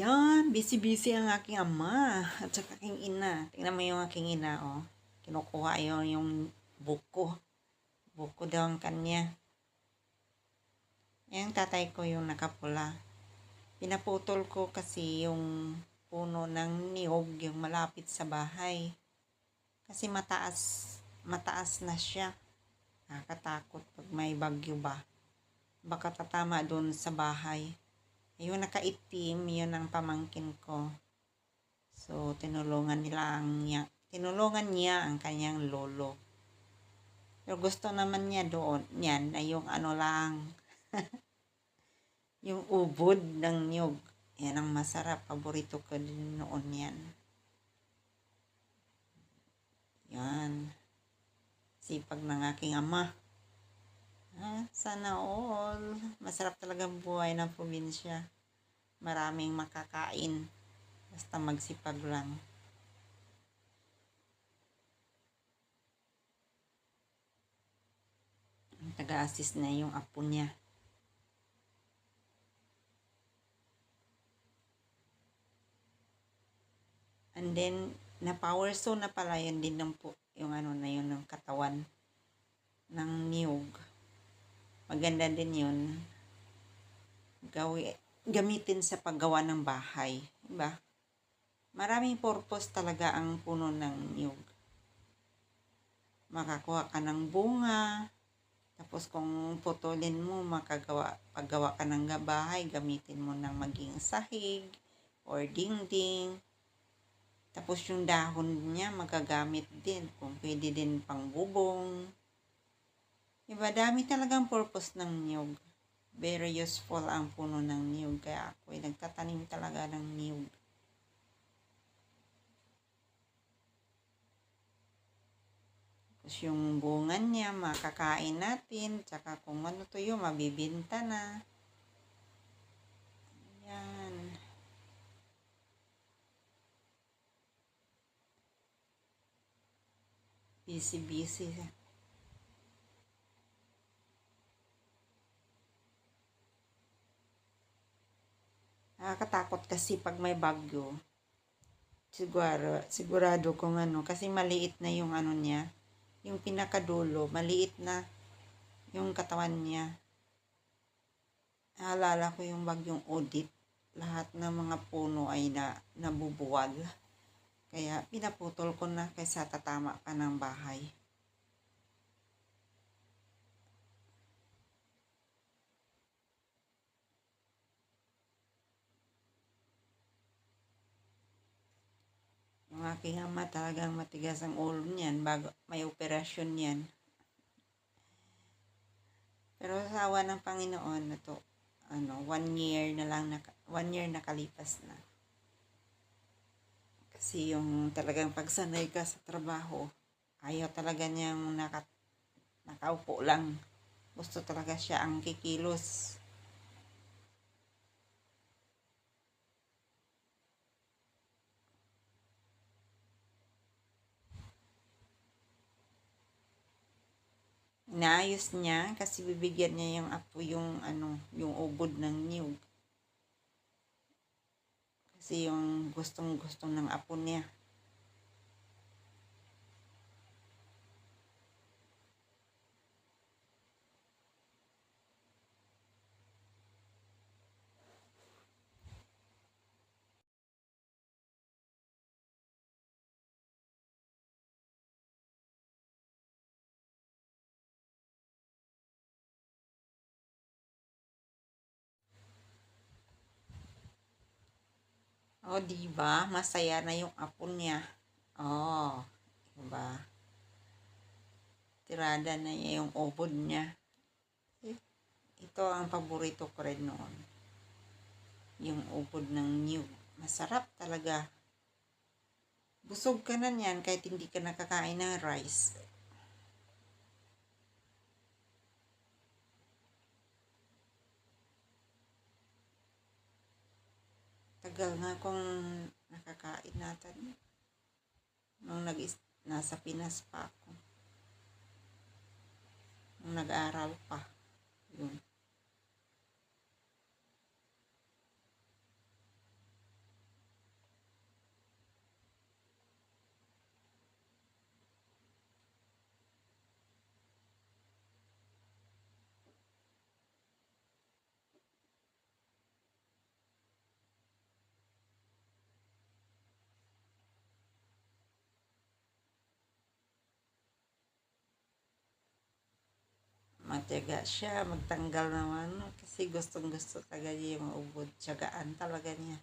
Yan, busy-busy ang aking ama at saka aking ina. Tingnan mo yung aking ina, oh. Kinukuha yung buko. Buko daw ang kanya. Yung tatay ko yung nakapula. Pinaputol ko kasi yung puno ng niyog, yung malapit sa bahay. Kasi mataas na siya. Nakakatakot pag may bagyo ba. Baka tatama doon sa bahay. Yung nakaitim, yun ang pamangkin ko. So, tinulungan niya ang kanyang lolo. Pero gusto naman niya doon, yan, na yung ano lang, yung ubod ng niyog. Yan ang masarap, paborito ko din noon yan. Yan, sipag ng aking ama. Sana all. Masarap talaga buhay ng probinsya. Maraming makakain. Basta magsipag lang. Taga-assist na yung apo niya. And then, na power zone na pala yun din ng po, yung ano na yun ng katawan ng niyog. Maganda din yun. Gamitin sa paggawa ng bahay. Diba? Maraming purpose talaga ang puno ng niyog. Makakuha ka ng bunga. Tapos kung putulin mo, paggawa ka ng bahay, gamitin mo ng maging sahig or dingding. Tapos yung dahon niya magagamit din. Kung pwede din pang bubong. Diba? Dami talagang purpose ng niyog. Very useful ang puno ng niyog. Kaya ako ay nagtatanim talaga ng niyog. Tapos yung bunga niya, makakain natin. Tsaka kung ano tuyo, mabibinta na. Yan. Busy-busy. Nakakatakot kasi pag may bagyo. Sigurado kung ano. Kasi maliit na yung ano niya. Yung pinakadulo, maliit na yung katawan niya. Naalala ko yung bagyong Odette. Lahat ng mga puno ay nabubuwal. Kaya pinaputol ko na kaysa tatama pa ng bahay. Yung aking ama talagang matigas ang ulo niyan bago may operasyon yan. Pero sa awa ng Panginoon na to, 1 year nakalipas na. Kasi yung talagang pagsanay ka sa trabaho, ayaw talaga niyang nakaupo lang. Gusto talaga siya ang kikilos. Inaayos niya kasi bibigyan niya yung apo yung ubod ng niyog. Kasi yung gustong-gusto ng apo niya. O, diba? Masaya na yung apo niya. Oh, diba? Tirada na niya yung ubod niya. Ito ang paborito ko rin noon. Yung ubod ng niyog. Masarap talaga. Busog ka na niyan kahit hindi ka nakakain ng rice. Tagal nga kung nakakain natin. Nung nasa Pinas pa ako. Nung nag-aaral pa. Yun. Matyaga siya, magtanggal naman kasi gustong gusto talaga niya yung ubod. Tiyagaan talaga niya.